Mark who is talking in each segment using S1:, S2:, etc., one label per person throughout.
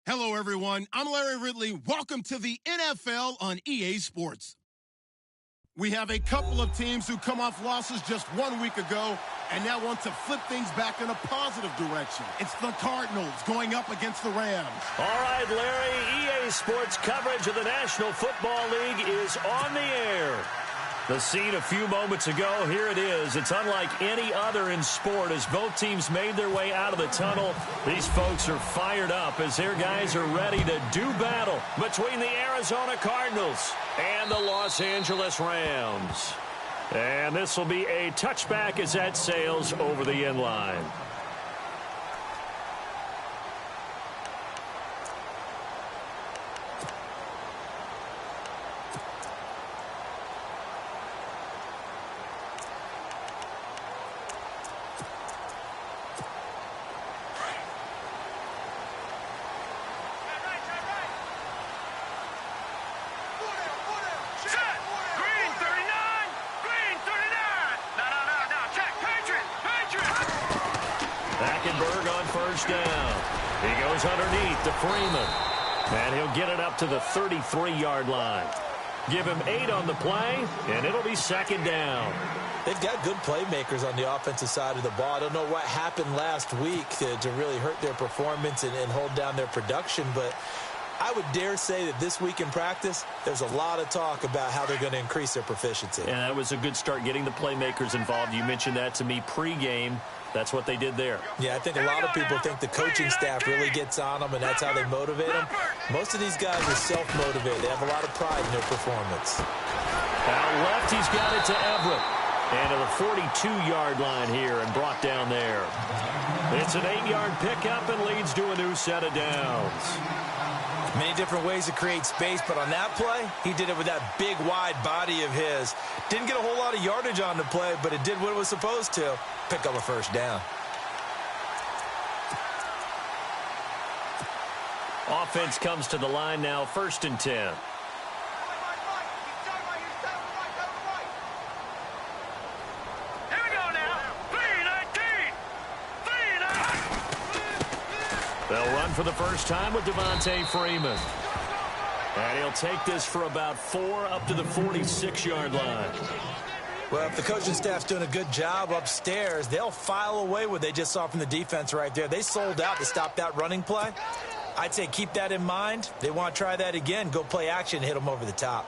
S1: Hello, everyone. I'm Larry Ridley. Welcome to the NFL on EA Sports. We have a couple of teams who come off losses just 1 week ago and now want to flip things back in a positive direction. It's the Cardinals going up against the Rams.
S2: All right, Larry, EA Sports coverage of the National Football League is on the air. The scene a few moments ago, here it is. It's unlike any other in sport as both teams made their way out of the tunnel. These folks are fired up as their guys are ready to do battle between the Arizona Cardinals and the Los Angeles Rams. And this will be a touchback as that sails over the end line. Down. He goes underneath to Freeman. And he'll get it up to the 33-yard line. Give him 8 on the play, and it'll be second down.
S3: They've got good playmakers on the offensive side of the ball. I don't know what happened last week to really hurt their performance and hold down their production, but I would dare say that this week in practice, there's a lot of talk about how they're going to increase their proficiency.
S2: And that was a good start getting the playmakers involved. You mentioned that to me pregame. That's what they did there.
S3: Yeah, I think a lot of people think the coaching staff really gets on them, and that's how they motivate them. Most of these guys are self-motivated. They have a lot of pride in their performance.
S2: Out left, he's got it to Everett. And to the 42-yard line here and brought down there. It's an 8-yard pickup and leads to a new set of downs.
S3: Many different ways to create space, but on that play, he did it with that big, wide body of his. Didn't get a whole lot of yardage on the play, but it did what it was supposed to. Pick up a first down.
S2: Offense comes to the line now, 1st and 10. They'll run for the first time with Devontae Freeman. And he'll take this for about 4 up to the 46-yard line.
S3: Well, if the coaching staff's doing a good job upstairs, they'll file away what they just saw from the defense right there. They sold out to stop that running play. I'd say keep that in mind. They want to try that again. Go play action, hit them over the top.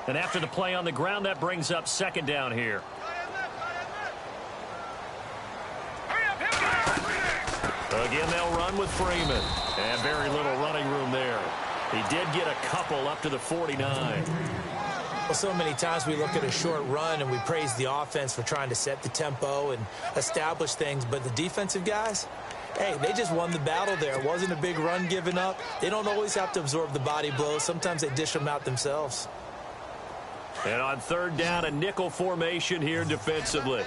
S2: And after the play on the ground, that brings up second down here. Again, they'll run with Freeman. And very little running room there. He did get a couple up to the 49.
S3: Well, so many times we look at a short run and we praise the offense for trying to set the tempo and establish things. But the defensive guys, hey, they just won the battle there. It wasn't a big run given up. They don't always have to absorb the body blows. Sometimes they dish them out themselves.
S2: And on 3rd down, a nickel formation here defensively.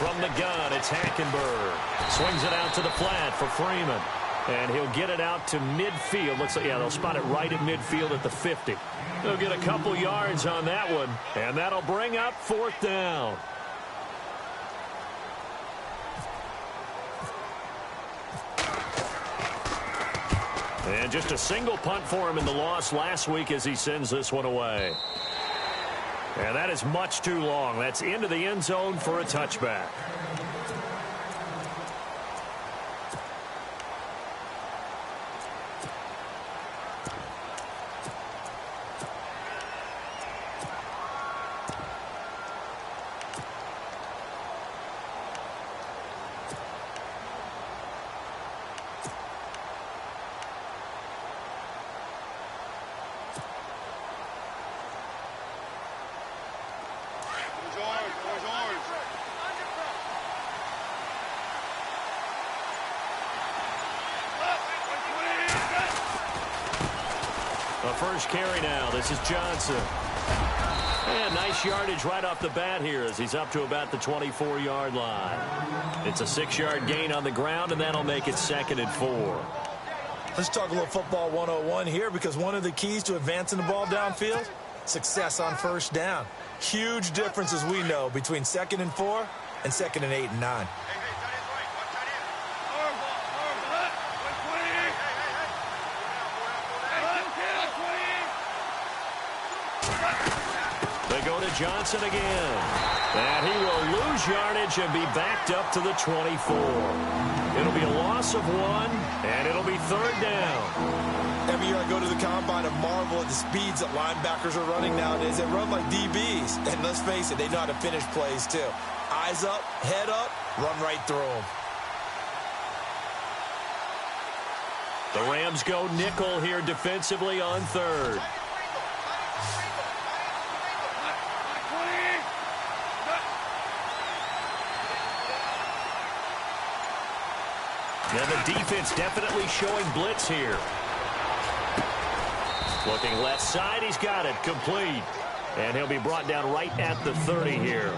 S2: From the gun, it's Hackenberg. Swings it out to the flat for Freeman. And he'll get it out to midfield. Looks like, yeah, they'll spot it right at midfield at the 50. They'll get a couple yards on that one. And that'll bring up 4th down. And just a single punt for him in the loss last week as he sends this one away. And that is much too long. That's into the end zone for a touchback. A first carry now. This is Johnson. And nice yardage right off the bat here as he's up to about the 24-yard line. It's a 6-yard gain on the ground, and that'll make it 2nd and 4.
S3: Let's talk a little football 101 here, because one of the keys to advancing the ball downfield, success on first down. Huge difference, as we know, between 2nd and 4 and 2nd and 8 and 9.
S2: They go to Johnson again. And he will lose yardage and be backed up to the 24. It'll be a loss of 1, and it'll be 3rd down.
S3: Every year I go to the combine and marvel at the speeds that linebackers are running nowadays. They run like DBs. And let's face it, they know how to finish plays too. Eyes up, head up, run right through them.
S2: The Rams go nickel here defensively on 3rd. And the defense definitely showing blitz here. Looking left side, he's got it, complete. And he'll be brought down right at the 30 here.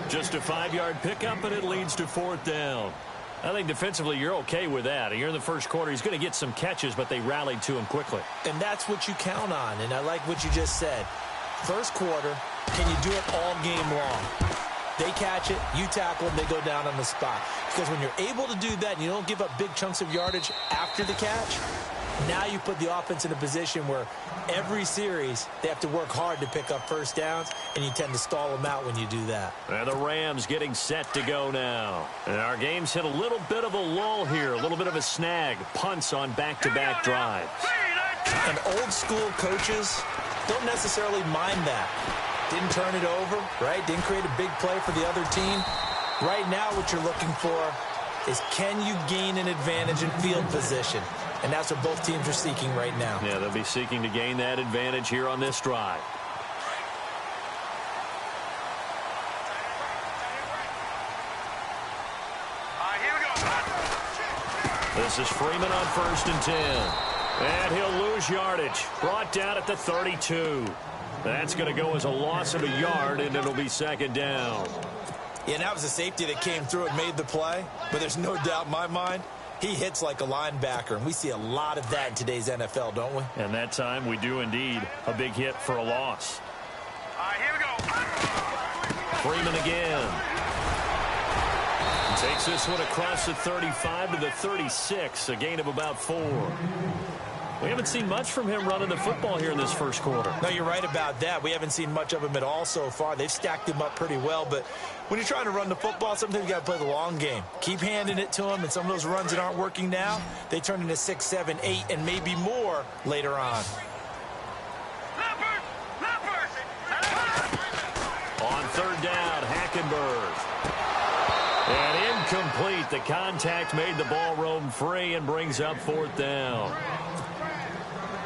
S2: Just a 5-yard pickup, and it leads to 4th down. I think defensively you're okay with that. Here in the first quarter, he's going to get some catches, but they rallied to him quickly.
S3: And that's what you count on, and I like what you just said. First quarter, can you do it all game long? They catch it, you tackle them, they go down on the spot. Because when you're able to do that and you don't give up big chunks of yardage after the catch, now you put the offense in a position where every series they have to work hard to pick up first downs, and you tend to stall them out when you do that.
S2: And the Rams getting set to go now. And our game's hit a little bit of a lull here, a little bit of a snag. Punts on back-to-back drives.
S3: And old-school coaches don't necessarily mind that. Didn't turn it over, right? Didn't create a big play for the other team. Right now what you're looking for is, can you gain an advantage in field position? And that's what both teams are seeking right now.
S2: Yeah, they'll be seeking to gain that advantage here on this drive. This is Freeman on 1st and 10. And he'll lose yardage. Brought down at the 32. That's going to go as a loss of a yard, and it'll be 2nd down.
S3: Yeah, and that was a safety that came through and made the play. But there's no doubt in my mind, he hits like a linebacker. And we see a lot of that in today's NFL, don't we?
S2: And that time we do indeed. A big hit for a loss.
S4: Here we go.
S2: Freeman again. Takes this one across the 35 to the 36. A gain of about 4. We haven't seen much from him running the football here in this first quarter.
S3: No, you're right about that. We haven't seen much of him at all so far. They've stacked him up pretty well, but when you're trying to run the football, sometimes you got to play the long game. Keep handing it to him, and some of those runs that aren't working now, they turn into 6, 7, 8, and maybe more later on.
S2: On 3rd down, Hackenberg. And incomplete. The contact made the ball roam free and brings up 4th down.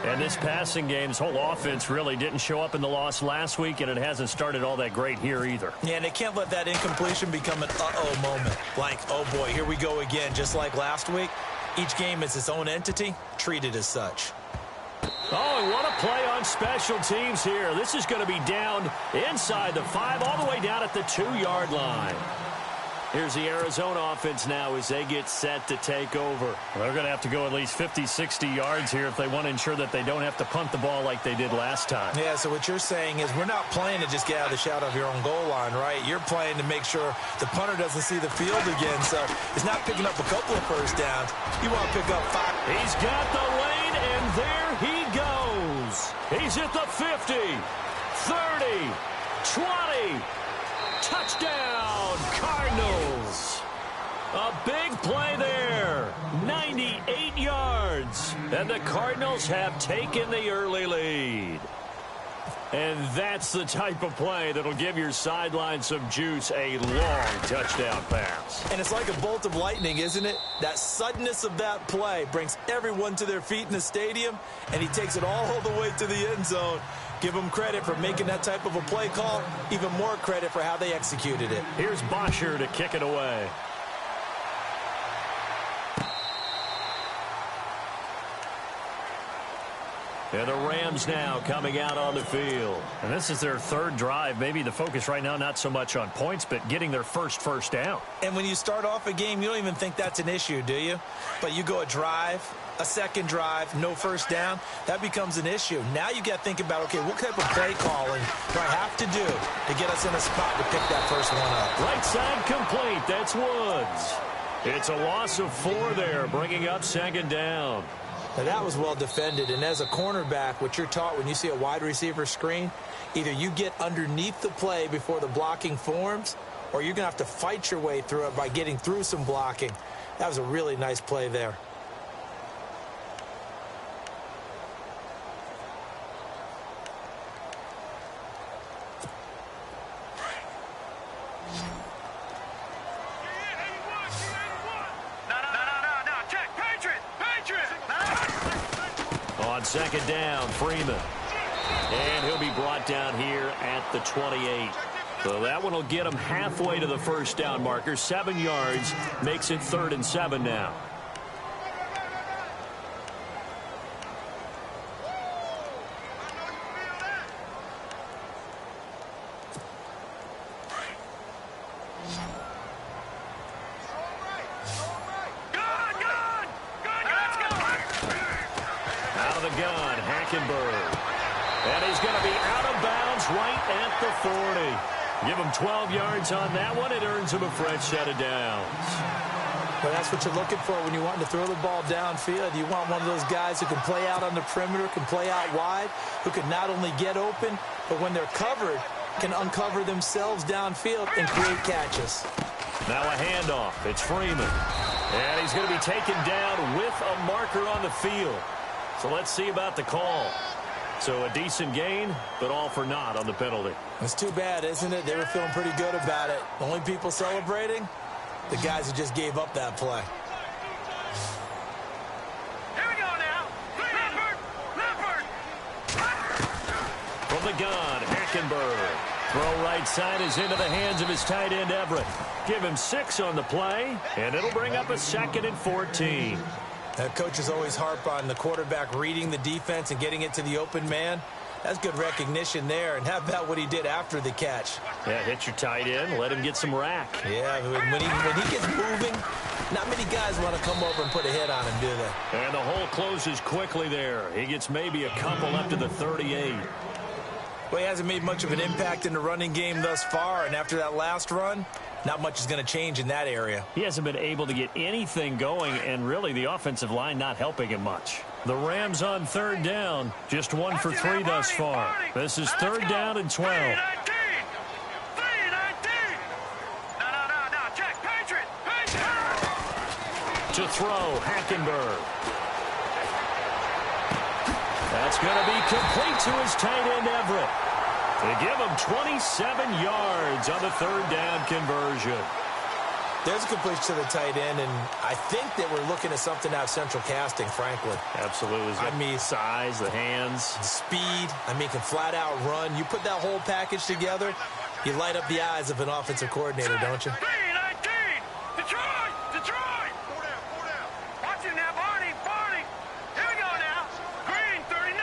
S2: And this passing game, this whole offense really didn't show up in the loss last week, and it hasn't started all that great here either.
S3: Yeah, and they can't let that incompletion become an uh-oh moment. Like, oh boy, here we go again, just like last week. Each game is its own entity, treated as such.
S2: Oh, and what a play on special teams here. This is going to be down inside the 5, all the way down at the 2-yard line. Here's the Arizona offense now as they get set to take over. They're going to have to go at least 50, 60 yards here if they want to ensure that they don't have to punt the ball like they did last time.
S3: Yeah, so what you're saying is we're not playing to just get out of the shadow of your own goal line, right? You're playing to make sure the punter doesn't see the field again. So it's not picking up a couple of first downs. You want to pick up 5.
S2: He's got the lane, and there he goes. He's at the 50, 30, 20. Touchdown, Cardinals. A big play there. 98 yards. And the Cardinals have taken the early lead. And that's the type of play that'll give your sideline some juice. A long touchdown pass.
S3: And it's like a bolt of lightning, isn't it? That suddenness of that play brings everyone to their feet in the stadium, and he takes it all the way to the end zone. Give him credit for making that type of a play call. Even more credit for how they executed it.
S2: Here's Bosher to kick it away. And the Rams now coming out on the field.
S5: And this is their third drive. Maybe the focus right now not so much on points, but getting their first down.
S3: And when you start off a game, you don't even think that's an issue, do you? But you go a drive, a second drive, no first down, that becomes an issue. Now you got to think about, okay, what type of play calling do I have to do to get us in a spot to pick that first one up?
S2: Right side complete. That's Woods. It's a loss of 4 there, bringing up second down.
S3: Now, that was well defended, and as a cornerback, what you're taught when you see a wide receiver screen, either you get underneath the play before the blocking forms, or you're going to have to fight your way through it by getting through some blocking. That was a really nice play there.
S2: On second down, Freeman. And he'll be brought down here at the 28. So that one will get him halfway to the first down marker. 7 yards makes it 3rd and 7 now. And he's going to be out of bounds right at the 40. Give him 12 yards on that one. It earns him a fresh set of downs.
S3: Well, that's what you're looking for when you want to throw the ball downfield. You want one of those guys who can play out on the perimeter, can play out wide, who can not only get open, but when they're covered, can uncover themselves downfield and create catches.
S2: Now a handoff. It's Freeman. And he's going to be taken down with a marker on the field. So let's see about the call. So a decent gain, but all for naught on the penalty.
S3: It's too bad, isn't it? They were feeling pretty good about it. The only people celebrating, the guys who just gave up that play.
S4: Here we go now. Leopard.
S2: From the gun, Hackenberg. Throw right side is into the hands of his tight end, Everett. Give him 6 on the play, and it'll bring up a 2nd and 14.
S3: Coaches always harp on the quarterback reading the defense and getting it to the open man. That's good recognition there. And how about what he did after the catch?
S2: Yeah, hit your tight end, let him get some rack.
S3: Yeah, when he gets moving, not many guys want to come over and put a hit on him, do they?
S2: And the hole closes quickly there. He gets maybe a couple up to the 38.
S3: Well, he hasn't made much of an impact in the running game thus far, and after that last run, not much is going to change in that area.
S2: He hasn't been able to get anything going, and really the offensive line not helping him much. The Rams on 3rd down, just 1 for 3 thus far. This is 3rd down and 12.
S4: No, check, Patriot.
S2: To throw, Hackenberg. That's going to be complete to his tight end, Everett. They give him 27 yards on the 3rd down conversion.
S3: There's a completion to the tight end, and I think that we're looking at something out of central casting, frankly.
S2: Absolutely.
S3: I mean,
S2: size, the hands.
S3: Speed. I mean, can flat out run. You put that whole package together, you light up the eyes of an offensive coordinator, don't you?
S4: Detroit! Go down. Watch him now, Barney. Here we go now. Green, 39.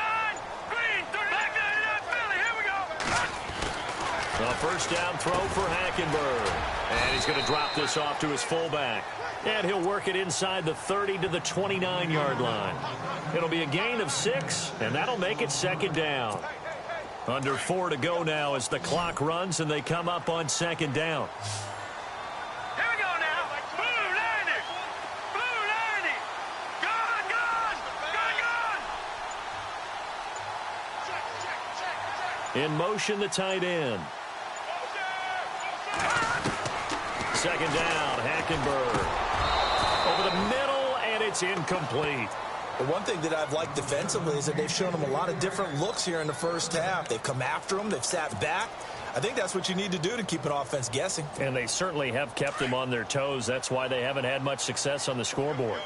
S4: Black 99, Philly. Here we go.
S2: A first down throw for Hackenberg. And he's going to drop this off to his fullback. And he'll work it inside the 30 to the 29-yard line. It'll be a gain of 6, and that'll make it 2nd down. Under 4 to go now as the clock runs and they come up on 2nd down.
S4: Here we go now. Blue 90. Gun.
S2: In motion, the tight end. 2nd down, Hackenberg. Over the middle, and it's incomplete.
S3: The one thing that I've liked defensively is that they've shown him a lot of different looks here in the first half. They've come after him. They've sat back. I think that's what you need to do to keep an offense guessing.
S2: And they certainly have kept them on their toes. That's why they haven't had much success on the scoreboard.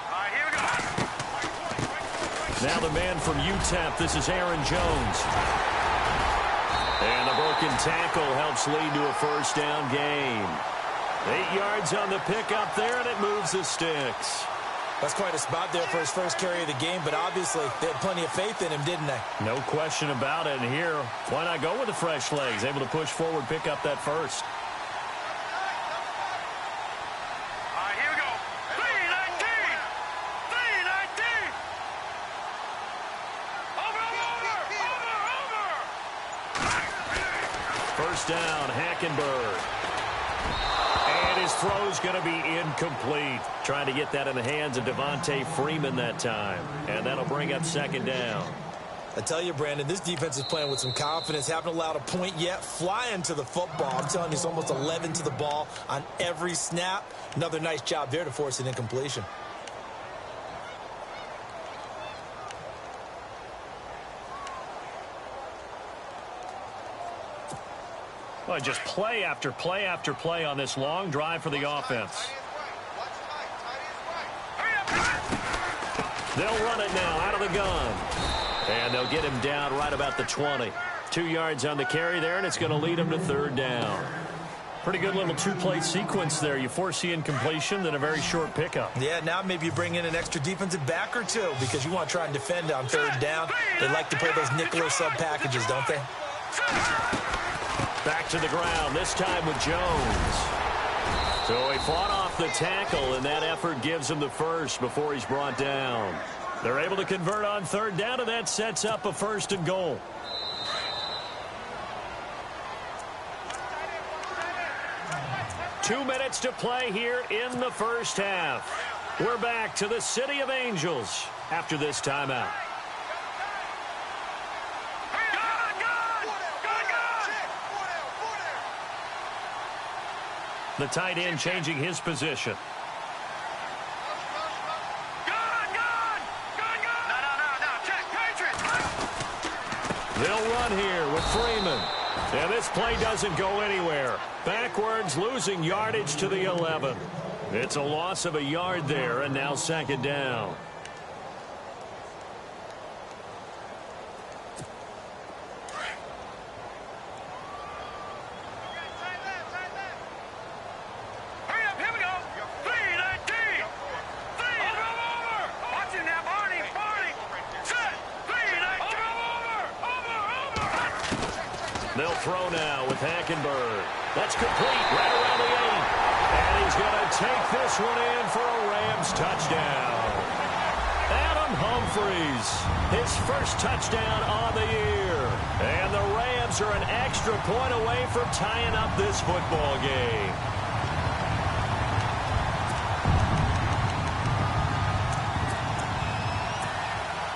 S4: All right, here we go.
S2: Now the man from UTEP, this is Aaron Jones. And the broken tackle helps lead to a first down gain. 8 yards on the pickup there, and it moves the sticks.
S3: That's quite a spot there for his first carry of the game, but obviously they had plenty of faith in him, didn't they?
S5: No question about it. And here, why not go with the fresh legs? Able to push forward, pick up that first.
S4: All right, here we go. 319. 319. Over.
S2: First down, Hackenberg. And his throw's going to be incomplete. Trying to get that in the hands of Devontae Freeman that time. And that'll bring up second down.
S3: I tell you, Brandon, this defense is playing with some confidence. Haven't allowed a point yet. Flying to the football. I'm telling you, it's almost 11 to the ball on every snap. Another nice job there to force an incompletion.
S5: Well, just play after play after play on this long drive for the offense.
S2: They'll run it now out of the gun. And they'll get him down right about the 20. 2 yards on the carry there, and it's going to lead him to third down.
S5: Pretty good little two-play sequence there. You force the incompletion, then a very short pickup.
S3: Yeah, now maybe you bring in an extra defensive back or two because you want to try and defend on third down. They like to play those nickel or sub packages, don't they?
S2: Back to the ground, this time with Jones. So he fought off the tackle, and that effort gives him the first before he's brought down.
S5: They're able to convert on third down, and that sets up a first and goal.
S2: Two minutes to play here in the first half. We're back to the City of Angels after this timeout.
S5: The tight end changing his position.
S2: They'll run here with Freeman. And this play doesn't go anywhere. Backwards, losing yardage to the 11. It's a loss of a yard there, and now second down. They'll throw now with Hackenberg. That's complete right around the 8. And he's going to take this one in for a Rams touchdown. Adam Humphries, his first touchdown on the year. And the Rams are an extra point away from tying up this football game.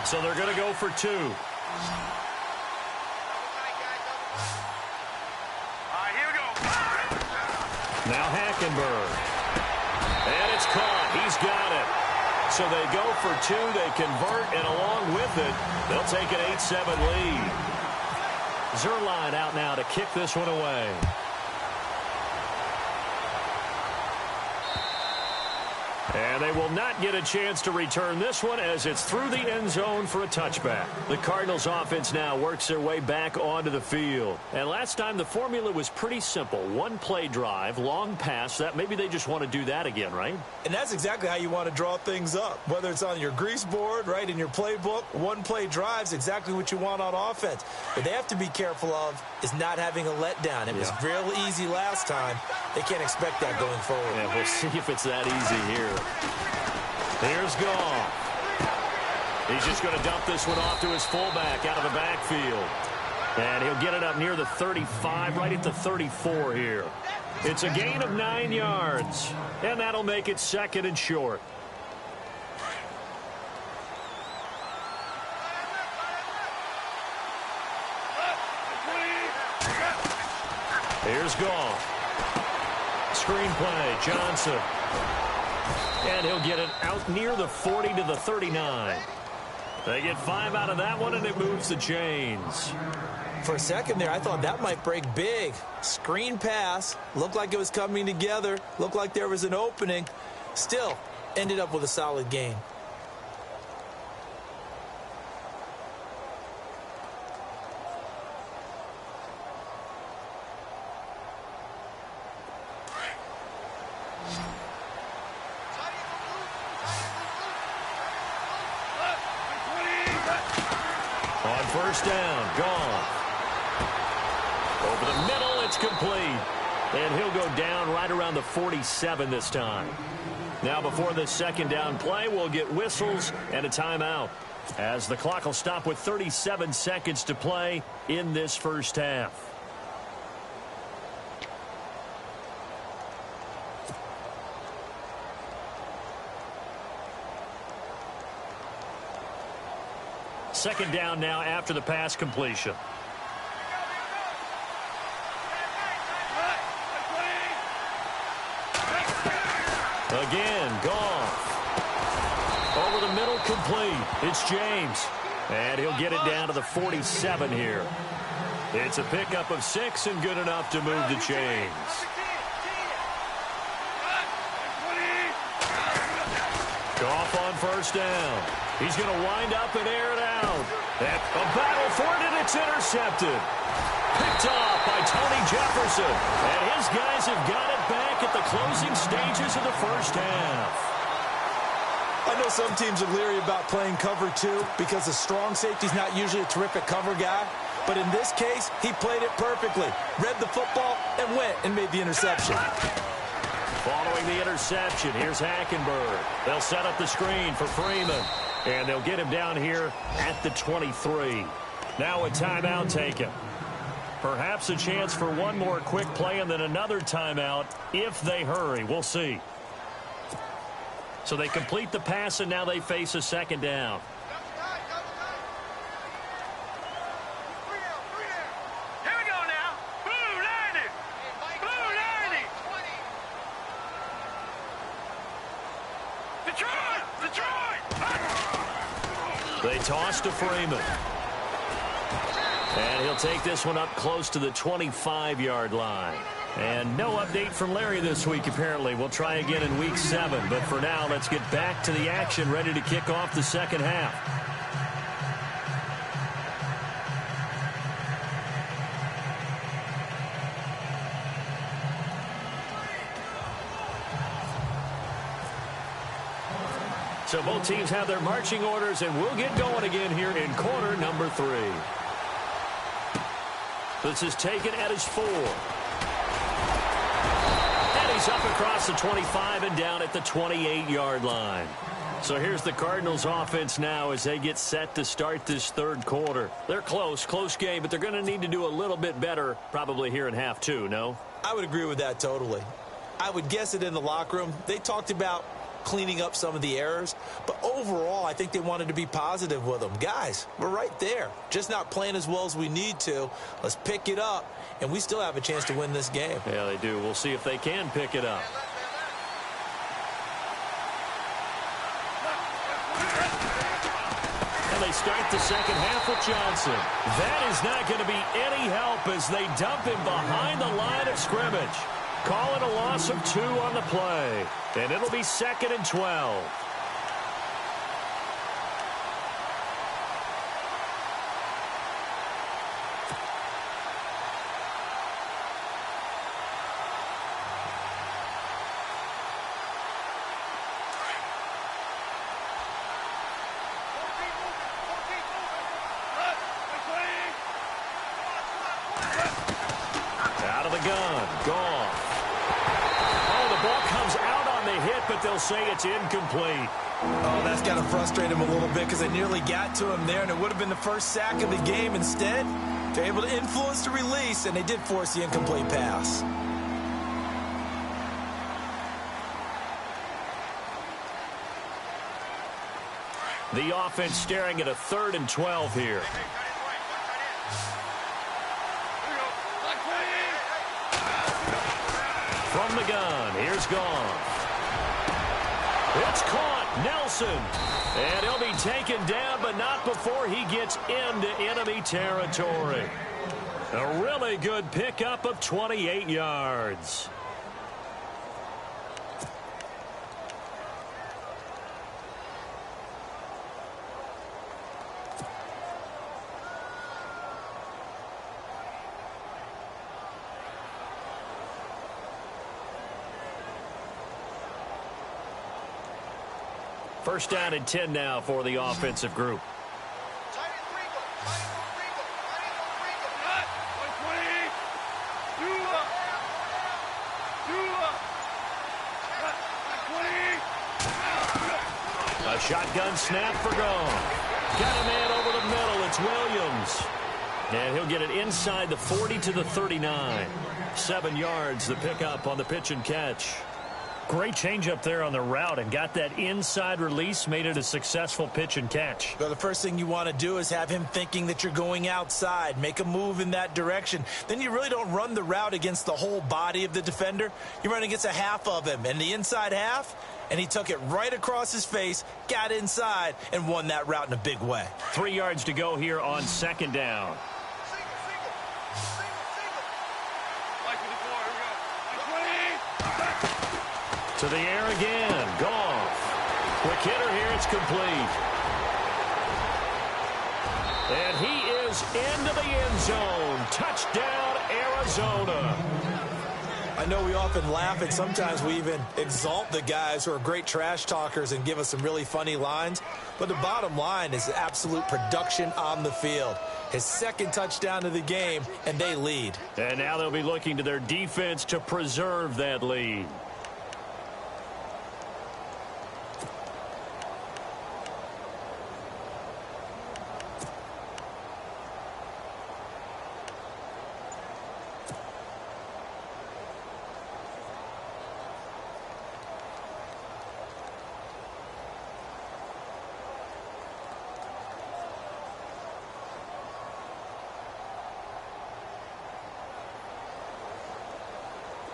S5: So they're going to go for 2.
S2: Now Hackenberg. And it's caught. He's got it. So they go for 2. They convert, and along with it, they'll take an 8-7 lead. Zerline out now to kick this one away. And they will not get a chance to return this one as it's through the end zone for a touchback. The Cardinals offense now works their way back onto the field. And last time the formula was pretty simple. One play drive, long pass. That maybe they just want to do that again, right?
S3: And that's exactly how you want to draw things up. Whether it's on your grease board, right, in your playbook, one play drive's exactly what you want on offense. What they have to be careful of is not having a letdown. It was real easy last time. They can't expect that going forward.
S2: Yeah, we'll see if it's that easy here. Here's Goff. He's just going to dump this one off to his fullback out of the backfield. And he'll get it up near the 35, right at the 34 here. It's a gain of 9 yards. And that'll make it second and short. Here's Goff. Screenplay, Johnson. And he'll get it out near the 40 to the 39. They get 5 out of that one, and it moves the chains.
S3: For a second there, I thought that might break big. Screen pass. Looked like it was coming together. Looked like there was an opening. Still, ended up with a solid gain.
S2: first down. Gone. Over the middle, it's complete. And he'll go down right around the 47 this time. Now before this second down play, we'll get whistles and a timeout, as the clock will stop with 37 seconds to play in this first half. Second down now after the pass completion. Again, Goff. Over the middle, complete. It's James. And he'll get it down to the 47 here. It's a pickup of 6 and good enough to move the chains. Goff on first down. He's going to wind up and air it out. A battle for it, and it's intercepted. Picked off by Tony Jefferson. And his guys have got it back at the closing stages of the first half.
S3: I know some teams are leery about playing cover 2 because a strong safety's not usually a terrific cover guy. But in this case, he played it perfectly. Read the football and went and made the interception.
S2: Following the interception, here's Hackenberg. They'll set up the screen for Freeman. And they'll get him down here at the 23. Now a timeout taken. Perhaps a chance for one more quick play and then another timeout if they hurry. We'll see. So they complete the pass, and now they face a second down.
S4: Here we go now. Blue 90. Blue 90. Detroit.
S2: They toss to Freeman. And he'll take this one up close to the 25-yard line. And no update from Larry this week, apparently. We'll try again in Week 7. But for now, let's get back to the action, ready to kick off the second half. So both teams have their marching orders, and we'll get going again here in quarter number 3. This is taken at his 4. And he's up across the 25 and down at the 28-yard line. So here's the Cardinals offense now as they get set to start this third quarter. They're close game, but they're going to need to do a little bit better probably here in half 2, no?
S3: I would agree with that totally. I would guess it in the locker room. They talked about cleaning up some of the errors, but overall I think they wanted to be positive with them. Guys, we're right there, just not playing as well as we need to. Let's pick it up, and we still have a chance to win this game.
S2: Yeah, they do. We'll see if they can pick it up. And they start the second half with Johnson. That is not going to be any help as they dump him behind the line of scrimmage. Call it a loss of 2 on the play. And it'll be 2nd and 12. Out of the gun. Gone. But they'll say it's incomplete.
S3: Oh, that's got to frustrate him a little bit because they nearly got to him there, and it would have been the first sack of the game. Instead, they're able to influence the release, and they did force the incomplete pass.
S2: The offense staring at a 3rd and 12 here. From the gun, here's Goff. It's caught, Nelson. And he'll be taken down, but not before he gets into enemy territory. A really good pickup of 28 yards. First down and 10 now for the offensive group. Shotgun snap for Gronk. Got a man over the middle. It's Williams. And he'll get it inside the 40 to the 39. 7 yards the pickup on the pitch and catch.
S5: Great change up there on the route and got that inside release, made it a successful pitch and catch.
S3: Well, the first thing you want to do is have him thinking that you're going outside, make a move in that direction. Then you really don't run the route against the whole body of the defender. You run against a half of him, and the inside half, and he took it right across his face, got inside, and won that route in a big way.
S2: 3 yards to go here on second down. To the air again. Goff. Quick hitter here. It's complete. And he is into the end zone. Touchdown, Arizona.
S3: I know we often laugh, and sometimes we even exalt the guys who are great trash talkers and give us some really funny lines. But the bottom line is absolute production on the field. His second touchdown of the game, and they lead.
S2: And now they'll be looking to their defense to preserve that lead.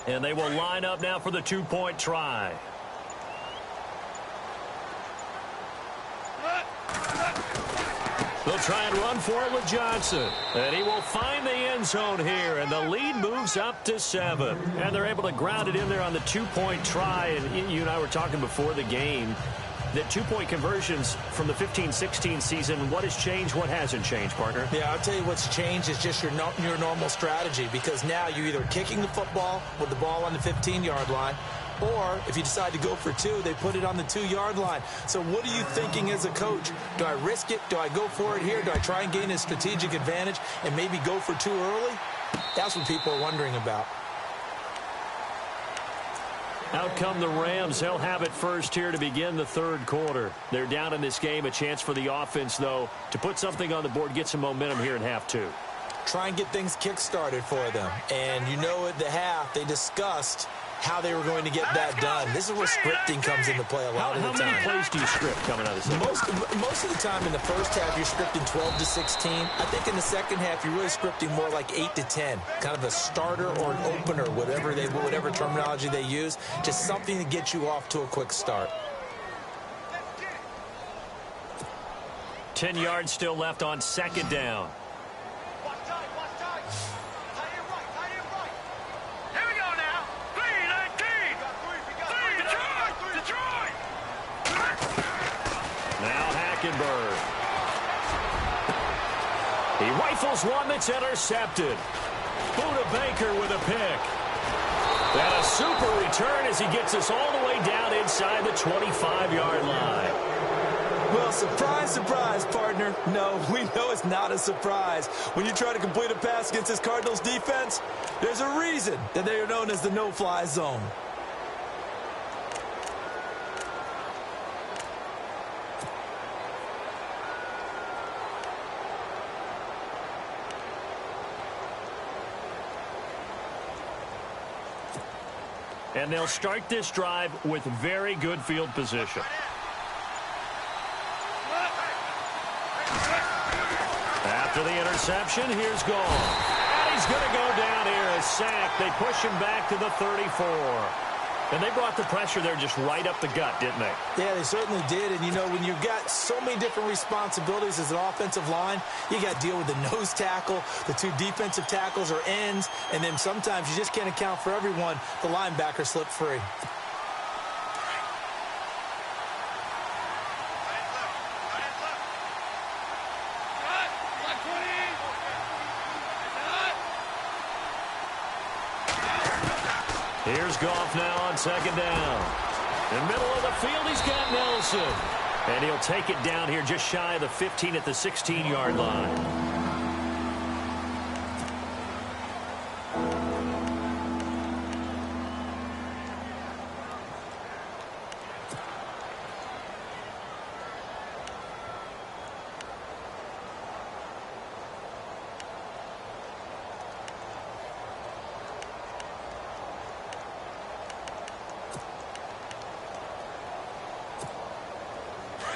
S2: And they will line up now for the two-point try. They'll try and run for it with Johnson. And he will find the end zone here. And the lead moves up to 7. And they're able to ground it in there on the two-point try. And you and I were talking before the game that two-point conversions from the 15-16 season, what has changed, what hasn't changed, partner?
S3: Yeah, I'll tell you what's changed is just your normal strategy, because now you're either kicking the football with the ball on the 15-yard line, or if you decide to go for 2, they put it on the 2-yard line. So what are you thinking as a coach? Do I risk it? Do I go for it here? Do I try and gain a strategic advantage and maybe go for 2 early? That's what people are wondering about.
S2: Out come the Rams. They'll have it first here to begin the third quarter. They're down in this game. A chance for the offense, though, to put something on the board, get some momentum here in half 2.
S3: Try and get things kick-started for them. And you know at the half, they discussed how they were going to get that done. This is where scripting comes into play a lot of the time.
S2: How many plays do you script coming out of this?
S3: Most of the time in the first half, you're scripting 12 to 16. I think in the second half, you're really scripting more like 8 to 10. Kind of a starter or an opener, whatever terminology they use. Just something to get you off to a quick start.
S2: 10 yards still left on second down. He rifles one that's intercepted. Buda Baker with a pick. And a super return as he gets us all the way down inside the 25-yard line.
S3: Well, surprise, surprise, partner. No, we know it's not a surprise. When you try to complete a pass against this Cardinals defense, there's a reason that they are known as the no-fly zone.
S2: And they'll start this drive with very good field position. After the interception, here's Goff. And he's going to go down here as sacked. They push him back to the 34. And they brought the pressure there just right up the gut, didn't they?
S3: Yeah, they certainly did. And, you know, when you've got so many different responsibilities as an offensive line, you got to deal with the nose tackle, the 2 defensive tackles or ends, and then sometimes you just can't account for everyone. The linebacker slipped free.
S2: Here's Goff now on second down. In the middle of the field, he's got Nelson. And he'll take it down here just shy of the 15 at the 16-yard line.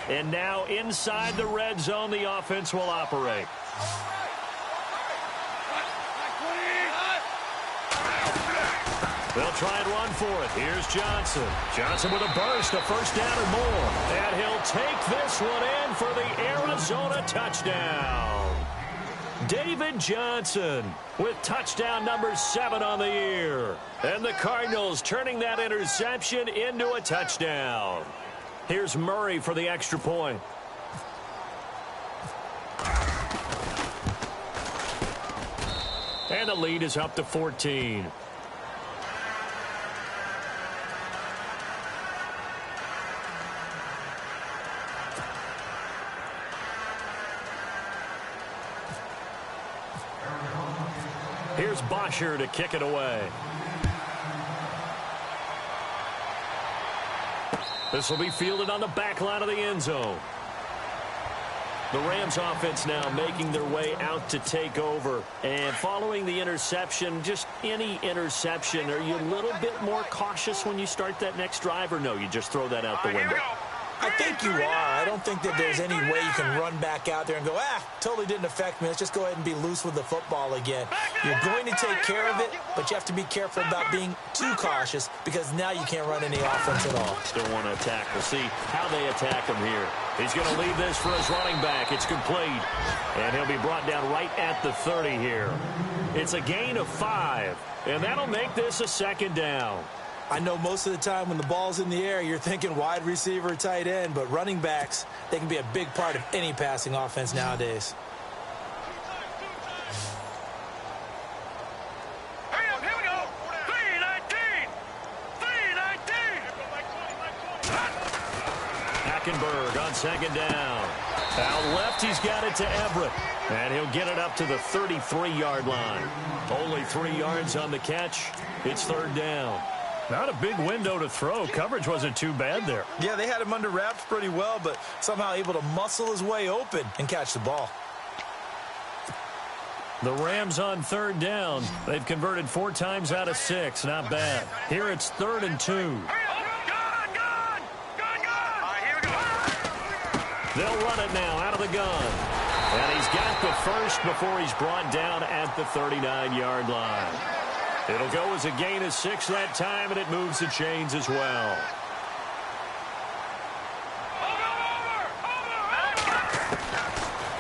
S2: And now inside the red zone, the offense will operate. They'll try and run for it. Here's Johnson. Johnson with a burst, a first down or more. And he'll take this one in for the Arizona touchdown. David Johnson with touchdown number 7 on the year. And the Cardinals turning that interception into a touchdown. Here's Murray for the extra point. And the lead is up to 14. Here's Bosher to kick it away. This will be fielded on the back line of the end zone. The Rams offense now making their way out to take over. And following the interception, just any interception, are you a little bit more cautious when you start that next drive, or no, you just throw that out the window?
S3: I think you are. I don't think that there's any way you can run back out there and go, totally didn't affect me. Let's just go ahead and be loose with the football again. You're going to take care of it, but you have to be careful about being too cautious because now you can't run any offense at all.
S2: Still want to attack. We'll see how they attack him here. He's going to leave this for his running back. It's complete. And he'll be brought down right at the 30 here. It's a gain of 5, and that'll make this a second down.
S3: I know most of the time when the ball's in the air, you're thinking wide receiver, tight end, but running backs, they can be a big part of any passing offense nowadays.
S4: Hurry up, here we go. 319. 319.
S2: Hackenberg on second down. Out left, he's got it to Everett. And he'll get it up to the 33-yard line. Only 3 yards on the catch. It's third down.
S5: Not a big window to throw. Coverage wasn't too bad there.
S3: Yeah, they had him under wraps pretty well, but somehow able to muscle his way open and catch the ball.
S5: The Rams on third down. They've converted 4 times out of 6. Not bad. Here it's 3rd and 2.
S4: Gun. All right, here we go.
S2: They'll run it now out of the gun. And he's got the first before he's brought down at the 39-yard line. It'll go as a gain of 6 that time, and it moves the chains as well.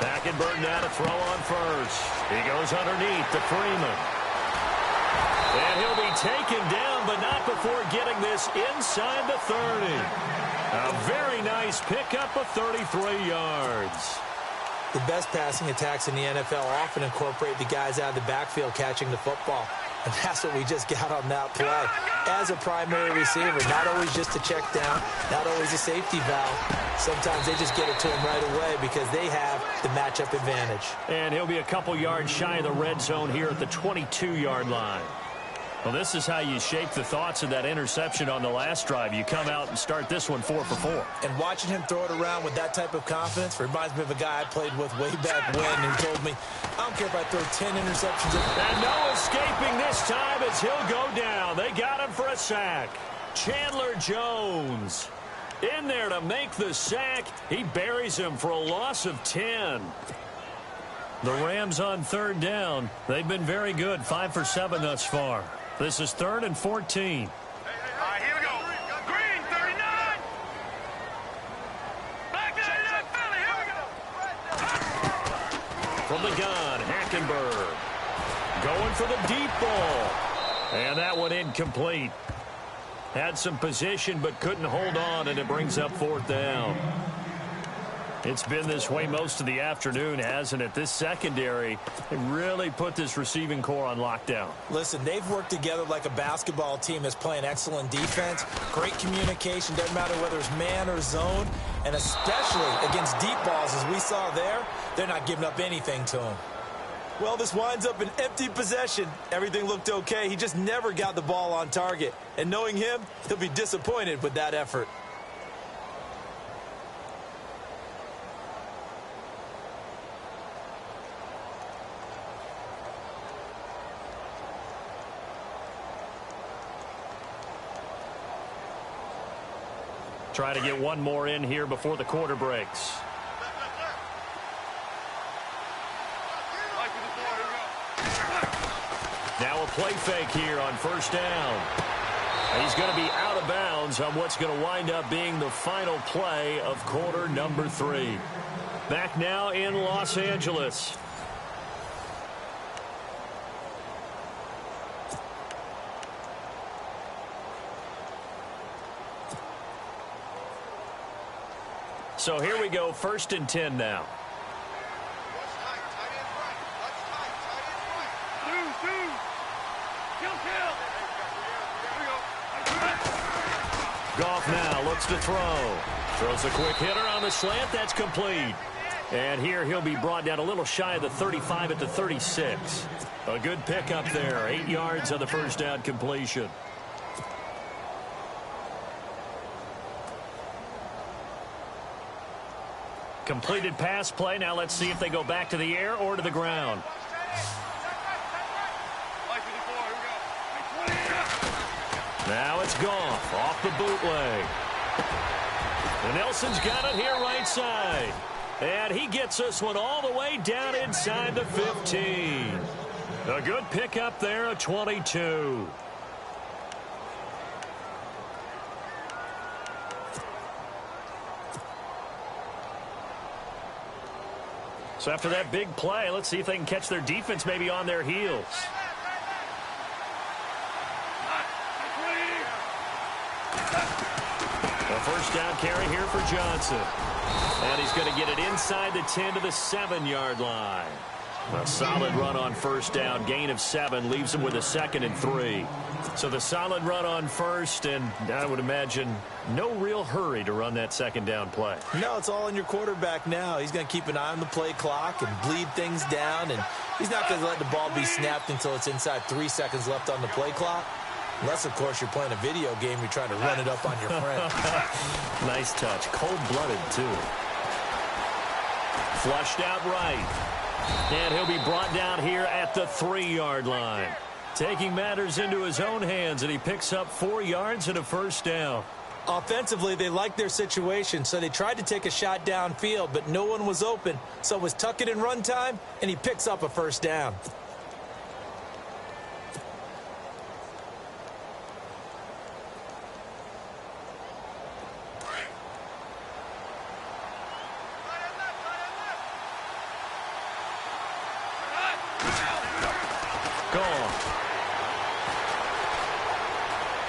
S2: Hackenberg now to throw on first. He goes underneath to Freeman. And he'll be taken down, but not before getting this inside the 30. A very nice pickup of 33 yards.
S3: The best passing attacks in the NFL often incorporate the guys out of the backfield catching the football. And that's what we just got on that play. As a primary receiver, not always just a check down, not always a safety valve. Sometimes they just get it to him right away because they have the matchup advantage.
S2: And he'll be a couple yards shy of the red zone here at the 22-yard line. Well, this is how you shape the thoughts of that interception on the last drive. You come out and start this one 4 for 4.
S3: And watching him throw it around with that type of confidence reminds me of a guy I played with way back when who told me, I don't care if I throw 10 interceptions.
S2: And no escaping this time as he'll go down. They got him for a sack. Chandler Jones in there to make the sack. He buries him for a loss of 10.
S5: The Rams on third down. They've been very good, 5 for 7 thus far. This is 3rd and 14.
S4: All right, here we go. Green, 39. Black 99, Philly, here we go.
S2: From the gun, Hackenberg. Going for the deep ball. And that one incomplete. Had some position but couldn't hold on, and it brings up 4th down. It's been this way most of the afternoon, hasn't it? This secondary really put this receiving core on lockdown.
S3: Listen, they've worked together like a basketball team that's playing excellent defense. Great communication, doesn't matter whether it's man or zone. And especially against deep balls, as we saw there, they're not giving up anything to him. Well, this winds up an empty possession. Everything looked okay. He just never got the ball on target. And knowing him, he'll be disappointed with that effort.
S5: Try to get one more in here before the quarter breaks. Now a play fake here on first down. And he's going to be out of bounds on what's going to wind up being the final play of quarter number 3. Back now in Los Angeles. So here we go, 1st and 10 now. Goff now looks to throw. Throws a quick hitter on the slant. That's complete. And here he'll be brought down a little shy of the 35 at the 36. A good pickup there. 8 yards on the first down completion. Completed pass play. Now let's see if they go back to the air or to the ground. Now it's Goff off the bootleg. And Nelson's got it here right side. And he gets this one all the way down inside the 15. A good pickup there, a 22. So after that big play, let's see if they can catch their defense maybe on their heels. A first down carry here for Johnson. And he's going to get it inside the 10 to the 7-yard line. A solid run on first down. Gain of 7 leaves him with a 2nd and 3. So the solid run on first, and I would imagine no real hurry to run that 2nd down play.
S3: No, it's all on your quarterback now. He's going to keep an eye on the play clock and bleed things down, and he's not going to let the ball be snapped until it's inside 3 seconds left on the play clock. Unless, of course, you're playing a video game, you're trying to run it up on your friend.
S5: Nice touch. Cold-blooded, too. Flushed out right. And he'll be brought down here at the 3-yard line. Taking matters into his own hands, and he picks up 4 yards and a first down.
S3: Offensively, they liked their situation, so they tried to take a shot downfield, but no one was open. So it was tuck it in run time, and he picks up a first down.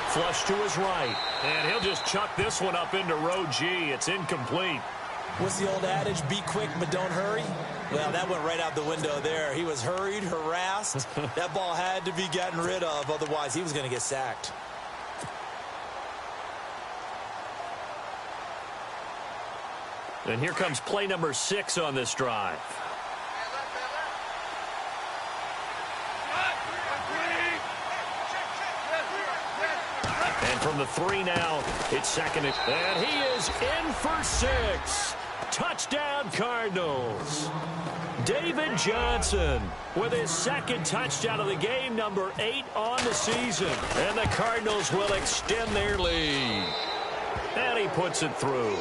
S5: Flush to his right, and he'll just chuck this one up into row G. It's incomplete.
S3: What's the old adage, be quick but don't hurry? Well, that went right out the window there. He was hurried, harassed. That ball had to be gotten rid of, otherwise he was going to get sacked.
S5: And here comes play number 6 on this drive. And from the 3 now, it's 2nd. And he is in for 6. Touchdown, Cardinals. David Johnson with his 2nd touchdown of the game, number 8 on the season. And the Cardinals will extend their lead. And he puts it through.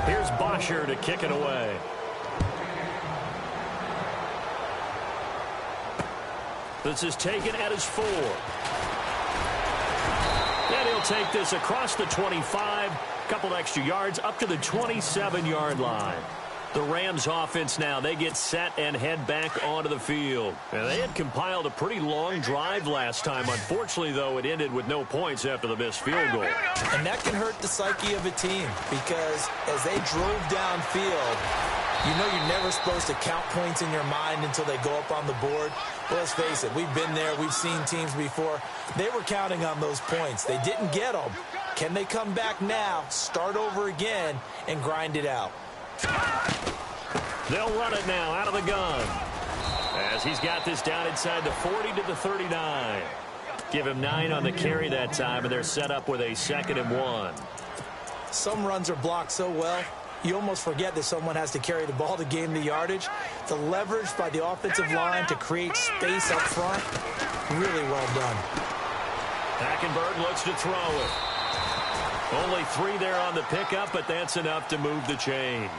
S5: Here's Bosher to kick it away. This is taken at his 4. And he'll take this across the 25. Couple extra yards up to the 27-yard line. The Rams offense now, they get set and head back onto the field. And they had compiled a pretty long drive last time. Unfortunately, though, it ended with no points after the missed field goal.
S3: And that can hurt the psyche of a team because as they drove downfield, you know you're never supposed to count points in your mind until they go up on the board. Well, let's face it, we've been there. We've seen teams before. They were counting on those points. They didn't get them. Can they come back now, start over again, and grind it out?
S5: They'll run it now out of the gun as he's got this down inside the 40 to the 39. Give him 9 on the carry that time, and they're set up with a 2nd and 1.
S3: Some runs are blocked so well, you almost forget that someone has to carry the ball to gain the yardage. The leverage by the offensive line to create space up front, really well done.
S2: Hackenberg looks to throw it. Only 3 there on the pickup, but that's enough to move the chains.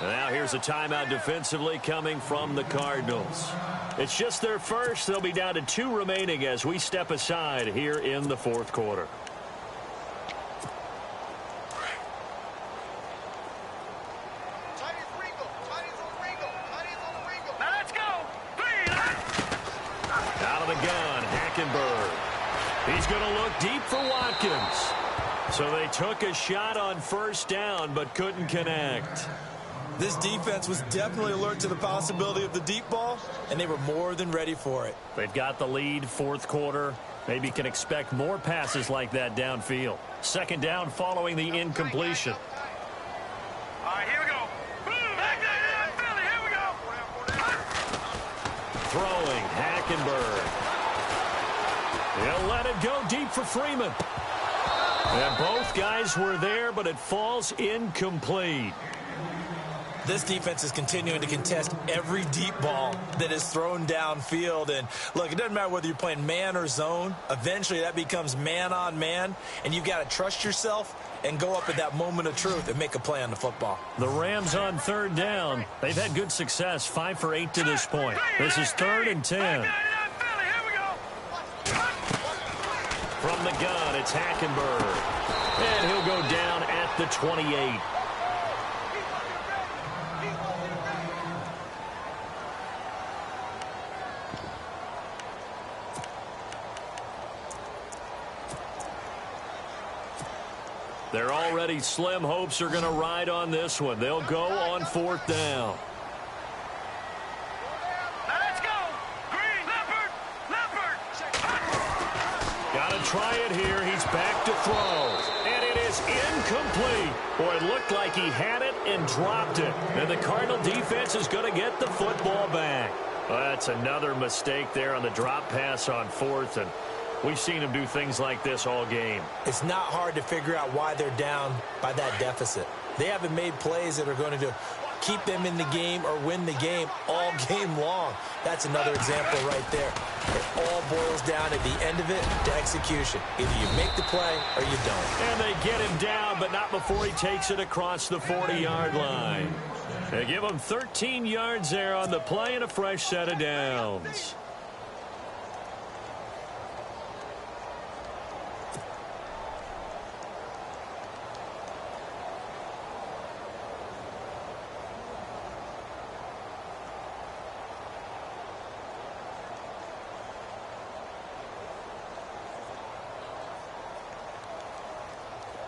S2: Now here's a timeout defensively coming from the Cardinals. It's just their first. They'll be down to 2 remaining as we step aside here in the fourth quarter. Out of the gun, Hackenberg. He's going to look deep for Watkins. So they took a shot on first down but couldn't connect.
S3: This defense was definitely alert to the possibility of the deep ball, and they were more than ready for it.
S2: They've got the lead, fourth quarter. Maybe can expect more passes like that downfield. Second down following the incompletion.
S4: All right, here we go. Back there, Philly, here we go.
S2: Throwing, Hackenberg. He'll let it go deep for Freeman. And both guys were there, but it falls incomplete.
S3: This defense is continuing to contest every deep ball that is thrown downfield. And, look, it doesn't matter whether you're playing man or zone. Eventually, that becomes man-on-man, and you've got to trust yourself and go up at that moment of truth and make a play on the football.
S2: The Rams on third down. They've had good success, 5 for 8 to this point. This is 3rd and 10. From the gun, it's Hackenberg. And he'll go down at the 28. They're already slim hopes are going to ride on this one. They'll go on 4th down.
S4: Now let's go. Green, Leopard.
S2: Got to try it here. He's back to throw. And it is incomplete. Boy, it looked like he had it and dropped it. And the Cardinal defense is going to get the football back. Well, that's another mistake there on the drop pass on 4th. And we've seen him do things like this all game.
S3: It's not hard to figure out why they're down by that deficit. They haven't made plays that are going to keep them in the game or win the game all game long. That's another example right there. It all boils down at the end of it to execution. Either you make the play or you don't.
S2: And they get him down, but not before he takes it across the 40-yard line. They give him 13 yards there on the play and a fresh set of downs.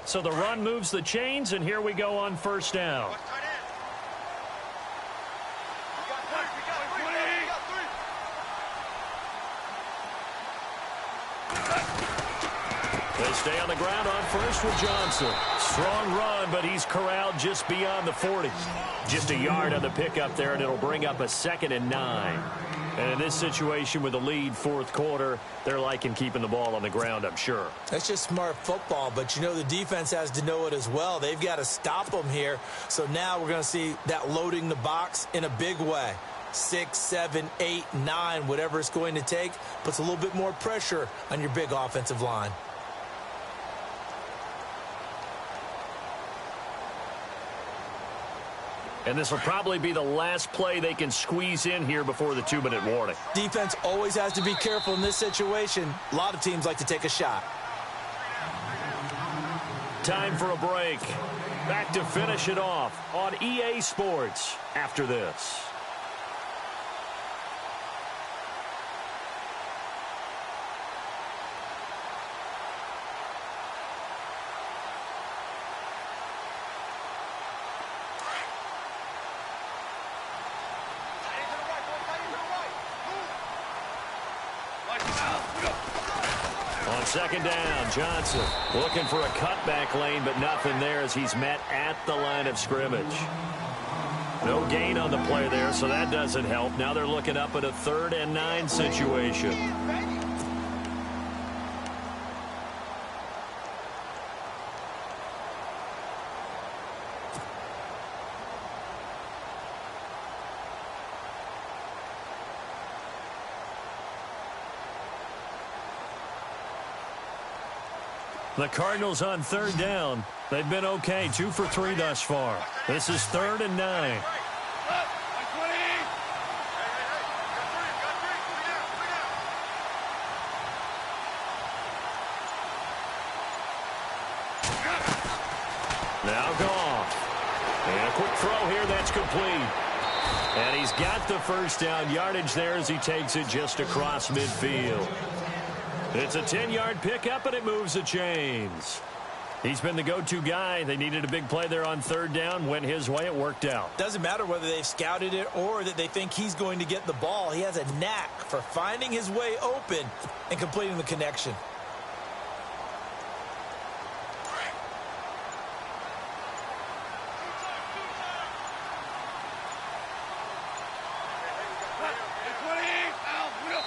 S2: So the run moves the chains, and here we go on first down. They stay on the ground on first with Johnson. Strong run, but he's corralled just beyond the 40. Just a yard on the pickup there, and it'll bring up a 2nd and 9. And in this situation with the lead, fourth quarter, they're liking keeping the ball on the ground, I'm sure.
S3: That's just smart football, but you know the defense has to know it as well. They've got to stop them here. So now we're going to see that loading the box in a big way. 6, 7, 8, 9, whatever it's going to take, puts a little bit more pressure on your big offensive line.
S2: And this will probably be the last play they can squeeze in here before the 2-minute warning.
S3: Defense always has to be careful in this situation. A lot of teams like to take a shot.
S2: Time for a break. Back to finish it off on EA Sports after this. On second down, Johnson looking for a cutback lane, but nothing there as he's met at the line of scrimmage. No gain on the play there, so that doesn't help. Now they're looking up at a 3rd and 9 situation. The Cardinals on third down. They've been okay, 2 for 3 thus far. This is 3rd and 9. Now Goff. And a quick throw here, that's complete. And he's got the first down yardage there as he takes it just across midfield. It's a 10-yard pickup, and it moves the chains. He's been the go-to guy. They needed a big play there on third down. Went his way. It worked out.
S3: Doesn't matter whether they've scouted it or that they think he's going to get the ball. He has a knack for finding his way open and completing the connection.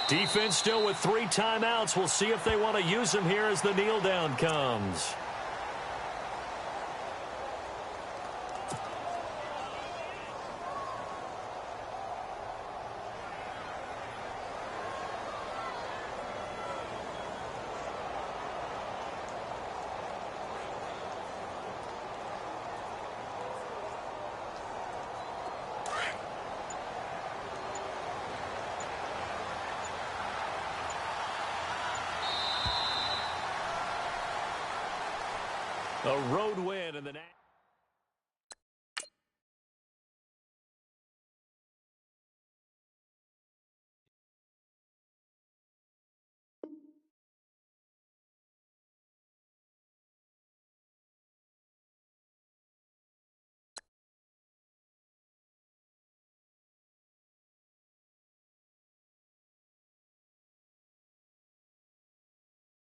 S2: Defense still with 3 timeouts. We'll see if they want to use them here as the kneel down comes. A road win in the